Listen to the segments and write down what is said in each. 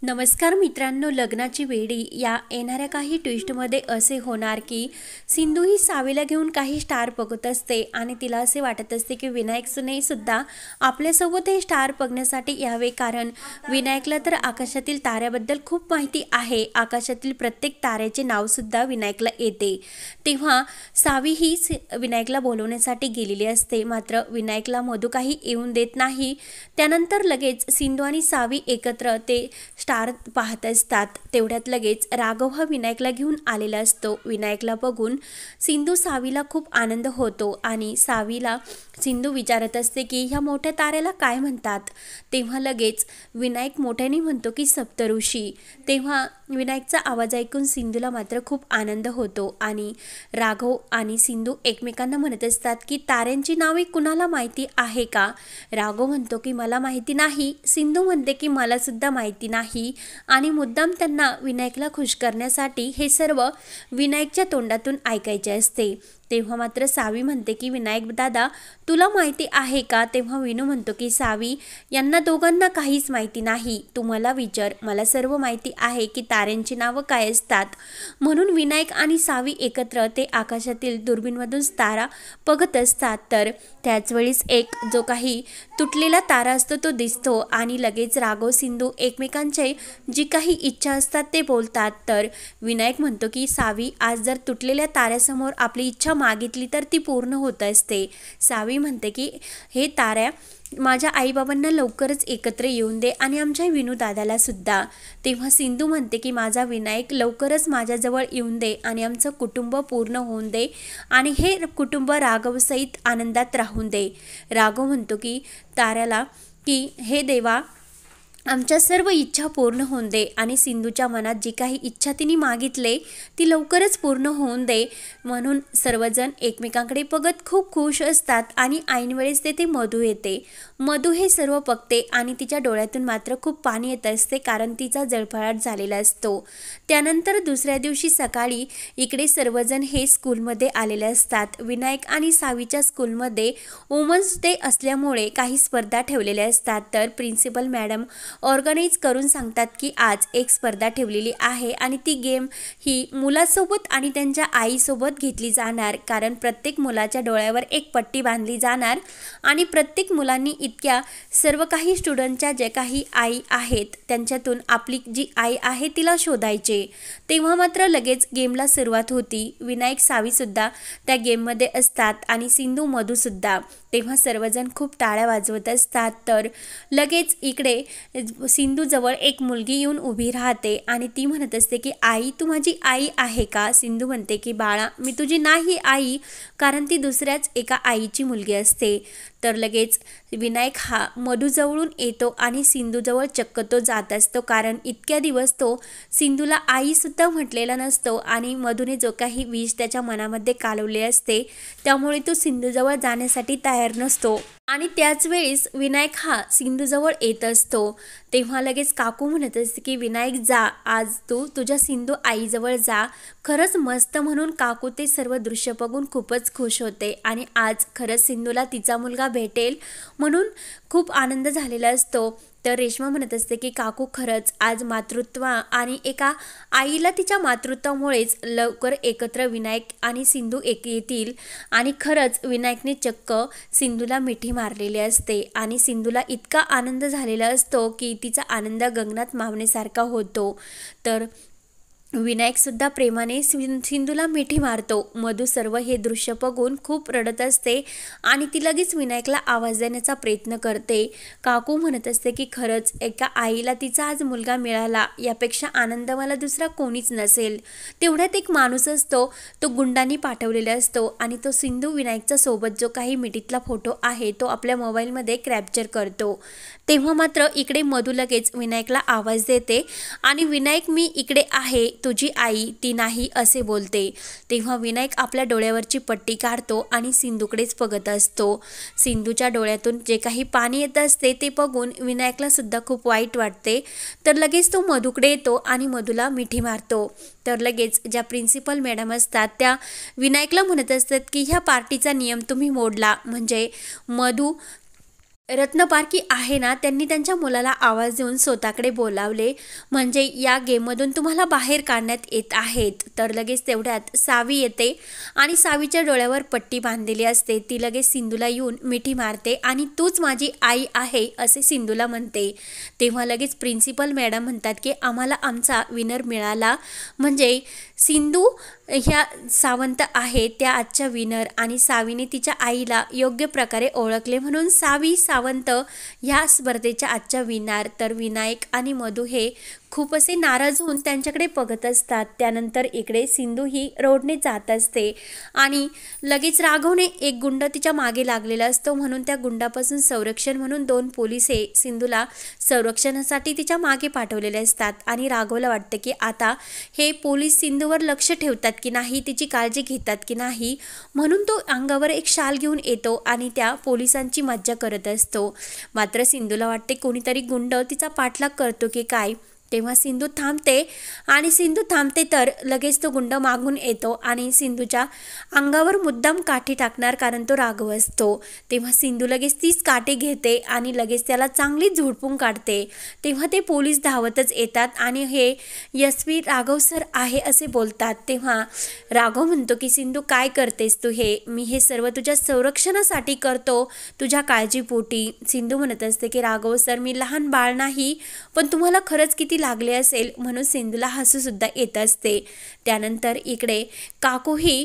नमस्कार मित्रांनो, लग्नाची वेळी या येणाऱ्या काही ट्विस्टमध्ये असे होणार की सिंधू ही सावीला घेऊन काही स्टार बघत असते आणि तिला असे वाटत असते की विनायकने सुद्धा आपल्यासोबत हे स्टार बघण्यासाठी यावे, कारण विनायकला तर आकाशातील ताऱ्याबद्दल खूप माहिती आहे. आकाशातील प्रत्येक ताऱ्याचे नावसुद्धा विनायकला येते. तेव्हा सावी ही विनायकला बोलवण्यासाठी गेलेली असते, मात्र विनायकला मधू काही येऊन देत नाही. त्यानंतर लगेच सिंधू आणि सावी एकत्र ते स्टार पाहत असतात. तेवढ्यात लगेच राघव हा विनायकला घेऊन आलेला असतो. विनायकला बघून सिंधू सावीला खूप आनंद होतो आणि सावीला सिंधू विचारत असते की ह्या मोठ्या ताऱ्याला काय म्हणतात. तेव्हा लगेच विनायक मोठ्याने म्हणतो की सप्तऋषी. तेव्हा विनायकचा आवाज ऐकून सिंधूला मात्र खूप आनंद होतो आणि राघव आणि सिंधू एकमेकांना म्हणत असतात की ताऱ्यांची नावे कुणाला माहिती आहे का. राघव म्हणतो की मला माहिती नाही. सिंधू म्हणते की मला सुद्धा माहिती नाही आणि मुद्दाम त्यांना विनायकला खुश करण्यासाठी हे सर्व विनायकच्या तोंडातून ऐकायचे असते. तेव्हा मात्र सावी म्हणते की विनायक दादा, तुला माहिती आहे का. तेव्हा विनू म्हणतो की सावी, यांना दोघांना काहीच माहिती नाही, तू मला विचार, मला सर्व माहिती आहे की ताऱ्यांची नावं काय असतात. म्हणून विनायक आणि सावी एकत्र ते आकाशातील दुर्बीणमधून तारा बघत असतात. तर त्याच वेळेस एक जो काही तुटलेला तारा असतो तो दिसतो आणि लगेच राघव सिंधू एकमेकांचे जी काही इच्छा असतात ते बोलतात. तर विनायक म्हणतो की सावी, आज जर तुटलेल्या ताऱ्यासमोर आपली इच्छा मागितली तर ती पूर्ण होत असते. सावी म्हणते की हे ताऱ्या, माझ्या आईबाबांना लवकरच एकत्र येऊन दे आणि आमच्या विनू दादाला सुद्धा. तेव्हा सिंधू म्हणते की माझा विनायक लवकरच माझ्याजवळ येऊन दे आणि आमचं कुटुंब पूर्ण होऊन दे आणि हे कुटुंब राघवसहित आनंदात राहून दे. राघव म्हणतो की ताऱ्याला की हे देवा, आमच्या सर्व इच्छा पूर्ण होऊन दे आणि सिंधूच्या मनात जी काही इच्छा तिने मागितले ती लवकरच पूर्ण होऊन दे. म्हणून सर्वजण एकमेकांकडे बघत खूप खुश असतात आणि ऐनवेळेस तेथे मधू येते. मधू हे सर्व बघते आणि तिच्या डोळ्यातून मात्र खूप पाणी येत असते, कारण तिचा जळफळाट झालेला असतो. त्यानंतर दुसऱ्या दिवशी सकाळी इकडे सर्वजण हे स्कूलमध्ये आलेले असतात. विनायक आणि सावीच्या स्कूलमध्ये वुमन्स डे असल्यामुळे काही स्पर्धा ठेवलेल्या असतात. तर प्रिन्सिपल मॅडम ऑर्गनाईज करून सांगतात की आज एक स्पर्धा ठेवलेली आहे आणि ती गेम ही मुलासोबत आणि त्यांच्या आईसोबत घेतली जाणार, कारण प्रत्येक मुलाच्या डोळ्यावर एक पट्टी बांधली जाणार आणि प्रत्येक मुलांनी इतक्या सर्व काही स्टुडंटच्या जे काही आई आहेत त्यांच्यातून आपली जी आई आहे तिला शोधायचे. तेव्हा मात्र लगेच गेमला सुरुवात होती. विनायक सावीसुद्धा त्या गेममध्ये असतात आणि सिंधू मधूसुद्धा. तेव्हा सर्वजण खूप टाळ्या वाजवत असतात. तर लगेच इकडे सिंधूजवळ एक मुलगी येऊन उभी राहते आणि ती म्हणत असते की आई, तू माझी आई आहे का. सिंधू म्हणते की बाळा, मी तुझी नाही आई, कारण ती दुसऱ्याच एका आईची मुलगी असते. तर लगेच विनायक हा मधूजवळून येतो आणि सिंधूजवळ चक्क तो जात असतो, कारण इतक्या दिवस तो सिंधूला आईसुद्धा म्हटलेला नसतो आणि मधूने जो काही विष त्याच्या मनामध्ये कालवले असते त्यामुळे तो सिंधूजवळ जाण्यासाठी तयार नसतो. आणि त्याच वेळेस विनायक हा सिंधूजवळ येत असतो. तेव्हा लगेच काकू म्हणत असते की विनायक जा, आज तू तुझ्या सिंधू आईजवळ जा. खरंच मस्त. म्हणून काकू ते सर्व दृश्य बघून खूपच खुश होते आणि आज खरंच सिंधूला तिचा मुलगा भेटेल म्हणून खूप आनंद झालेला असतो. तर रेश्मा म्हणत असते की काकू, खरंच आज मातृत्व आणि एका आईला तिच्या मातृत्वामुळेच लवकर एकत्र विनायक आणि सिंधू येतील. आणि खरंच विनायकने चक्क सिंधूला मिठी मारलेली असते आणि सिंधूला इतका आनंद झालेला असतो की तिचा आनंद गगनात मावण्यासारखा होतो. तर विनायकसुद्धा प्रेमाने सिंधूला मिठी मारतो. मधू सर्व हे दृश्य बघून खूप रडत असते आणि ती लगेच विनायकला आवाज देण्याचा प्रयत्न करते. काकू म्हणत असते की खरंच एका आईला तिचा आज मुलगा मिळाला, यापेक्षा आनंद मला दुसरा कोणीच नसेल. तेवढ्यात एक माणूस असतो, तो गुंडांनी पाठवलेला असतो आणि तो सिंधू विनायकच्या सोबत जो काही मिठीतला फोटो आहे तो आपल्या मोबाईलमध्ये कॅप्चर करतो. तेव्हा मात्र इकडे मधू लगेच विनायकला आवाज देते आणि विनायक, मी इकडे आहे, तुझी आई ती नाही असे बोलते. तेव्हा विनायक आपल्या डोळ्यावरची पट्टी काढतो आणि सिंधूकडेच बघत असतो. सिंधूच्या डोळ्यातून जे काही पाणी येत असते ते बघून विनायकला सुद्धा खूप वाईट वाटते. तर लगेच तो मधूकडे येतो आणि मधूला मिठी मारतो. तर लगेच ज्या प्रिन्सिपल मॅडम असतात त्या विनायकला म्हणत असतात की ह्या पार्टीचा नियम तुम्ही मोडला, म्हणजे मधू रत्नपारखी आहे ना, त्यांनी त्यांच्या मुलाला आवाज देऊन स्वतःकडे बोलावले, म्हणजे या गेममधून तुम्हाला बाहेर काढण्यात येत आहेत. तर लगेच तेवढ्यात सावी येते आणि सावीच्या डोळ्यावर पट्टी बांधलेली असते. ती लगेच सिंधूला येऊन मिठी मारते आणि तूच माझी आई आहे असे सिंधूला म्हणते. तेव्हा लगेच प्रिन्सिपल मॅडम म्हणतात की आम्हाला आमचा विनर मिळाला, म्हणजे सिंधू ह्या सावंत आहे त्या आजच्या विनर, आणि सावीने तिच्या आईला योग्य प्रकारे ओळखले म्हणून सावी सावंत ह्या स्पर्धेच्या आजच्या विनर. तर विनायक आणि मधू हे खूप असे नाराज होऊन त्यांच्याकडे बघत असतात. त्यानंतर इकडे सिंधू ही रोडने जात असते आणि लगेच राघवने एक गुंड तिच्या मागे लागलेला असतो, म्हणून त्या गुंडापासून संरक्षण म्हणून 2 पोलीस हे सिंधूला संरक्षणासाठी तिच्या मागे पाठवलेले असतात. आणि राघवला वाटतं की आता हे पोलीस सिंधूवर लक्ष ठेवतात की नाही, तिची काळजी घेतात की नाही, म्हणून तो अंगावर एक शाल घेऊन येतो आणि त्या पोलिसांची मज्जा करत असतो. मात्र सिंधूला वाटते कोणीतरी गुंड तिचा पाठलाग करतो की काय. तेव्हा सिंधू थांबते तर लगेच तो गुंड मागून येतो आणि सिंधूच्या अंगावर मुद्दाम काठी टाकणार, कारण तो राघव असतो. तेव्हा सिंधू लगेच तीच काठी घेते आणि लगेच त्याला चांगली झोडपून काढते. तेव्हा ते पोलीस धावतच येतात आणि हे यशवी राघव सर आहे असे बोलतात. तेव्हा राघव म्हणतो की सिंधू काय करतेस तू, मी हे सर्व तुझ्या संरक्षणासाठी करतो, तुझ्या काळजीपोटी. सिंधू म्हणत असते की राघव सर मी लहान बाळ नाही, पण तुम्हाला खरंच किती लागले असेल, म्हणून सिंधूला हसू सुद्धा येत असते. त्यानंतर इकडे काकूही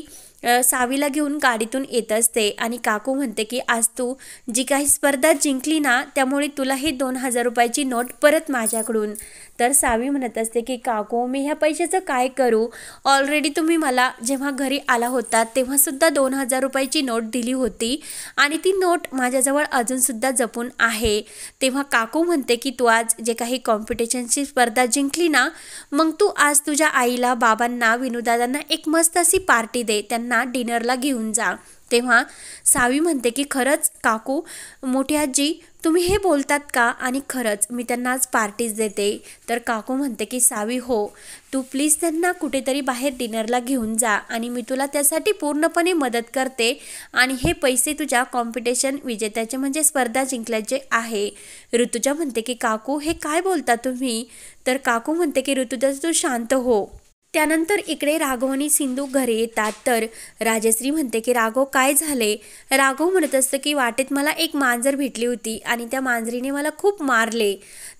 सावीला घेऊन गाडीतून येत असते आणि काकू म्हणते की आज तू जी काही स्पर्धा जिंकली ना, त्यामुळे तुला ही 2000 रुपयाची नोट परत माझ्याकडून. तर सावी म्हणत असते की काकू मी ह्या पैशाचं काय करू, ऑलरेडी तुम्ही मला जेव्हा घरी आला होता तेव्हासुद्धा 2000 रुपयाची नोट दिली होती आणि ती नोट माझ्याजवळ अजूनसुद्धा जपून आहे. तेव्हा काकू म्हणते की तू आज जे काही कॉम्पिटिशनची स्पर्धा जिंकली ना, मग तू आज तुझ्या आईला, बाबांना, विनूदादांना एक मस्त अशी पार्टी दे, त्यांना डिनरला घेऊन जा. तेव्हा सावी म्हणते की खरंच काकू, मोठी आजी तुम्ही हे बोलतात का, आणि खरंच मी त्यांना आज पार्टीज देते. तर काकू म्हणते की सावी हो, तू प्लीज त्यांना कुठेतरी बाहेर डिनरला घेऊन जा आणि मी तुला त्यासाठी पूर्णपणे मदत करते आणि हे पैसे तुझ्या कॉम्पिटिशन विजेत्याचे म्हणजे स्पर्धा जिंकल्याचे आहे. ऋतुजा म्हणते की काकू हे काय बोलता तुम्ही. तर काकू म्हणते की ऋतुजा तू शांत हो. त्यानंतर इकडे राघव आणि सिंधू घरी येतात. तर राजश्री म्हणते की राघव काय झाले. राघव म्हणत असतं की वाटेत मला एक मांजर भेटली होती आणि त्या मांजरीने मला खूप मारले.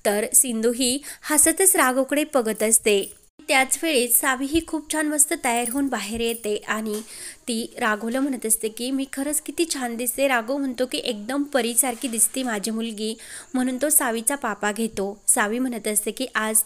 तर सिंधू ही हसतच राघवकडे बघत असते. त्याच वेळी सावी ही खूप छान मस्त तयार होऊन बाहेर येते आणि ती राघवला म्हणत असते की मी खरंच किती छान दिसते. राघव म्हणतो की एकदम परीसारखी दिसते माझी मुलगी, म्हणून तो सावीचा पापा घेतो. सावी म्हणत असते की आज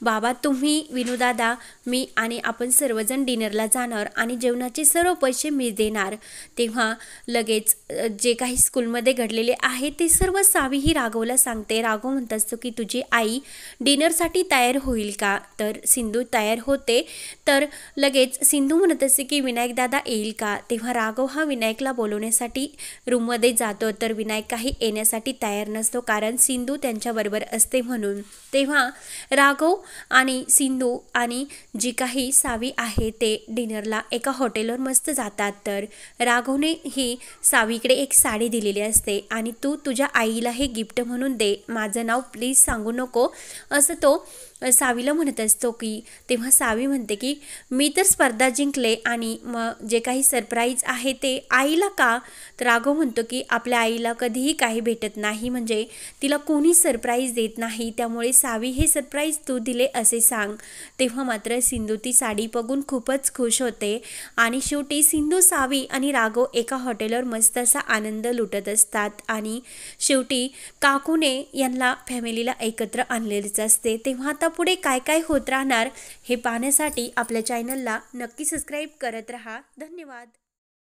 बाबा तुम्ही, विनूदादा, मी आणि आपण सर्वजण डिनरला जाणार आणि जेवणाचे सर्व पैसे मी देणार. तेव्हा लगेच जे काही स्कूलमध्ये घडलेले आहे ते सर्व सावी ही राघवला सांगते. राघव म्हणत असतो की तुझी आई डिनरसाठी तयार होईल का. तर सिंधू तयार होते. तर लगेच सिंधू म्हणत असते की विनायक दादा येईल का. तेव्हा राघव हा विनायकला बोलवण्यासाठी रूममध्ये जातो. तर विनायक काही येण्यासाठी तयार नसतो, कारण सिंधू त्यांच्याबरोबर असते म्हणून. तेव्हा राघव आणि सिंधू आणि जी काही सावी आहे ते डिनरला एका हॉटेलवर मस्त जातात. तर राघवने ही सावीकडे एक साडी दिलेली असते आणि तू तुझ्या आईला हे गिफ्ट म्हणून दे, माझं नाव प्लीज सांगू नको, असं तो सावीला म्हणत असतो की. तेव्हा सावी म्हणते की मी तर स्पर्धा जिंकले आणि मग जे काही सरप्राईज आहे ते आईला का. तर राघव म्हणतो की आपल्या आईला कधीही काही भेटत नाही, म्हणजे तिला कोणी सरप्राईज देत नाही, त्यामुळे सावी हे सरप्राईज तू दिले असे सांग. तेव्हा मात्र सिंधू ती साडी बघून खूपच खुश होते आणि शेवटी सिंधू, सावी आणि राघव एका हॉटेलवर मस्त असा आनंद लुटत असतात आणि शेवटी काकूने यांना फॅमिलीला एकत्र आणलेलेच असते. तेव्हा आता पुढे काय काय होत राहणार हे पाहण्यासाठी आपल्या चॅनलला नक्की सबस्क्राईब करत राहा. धन्यवाद.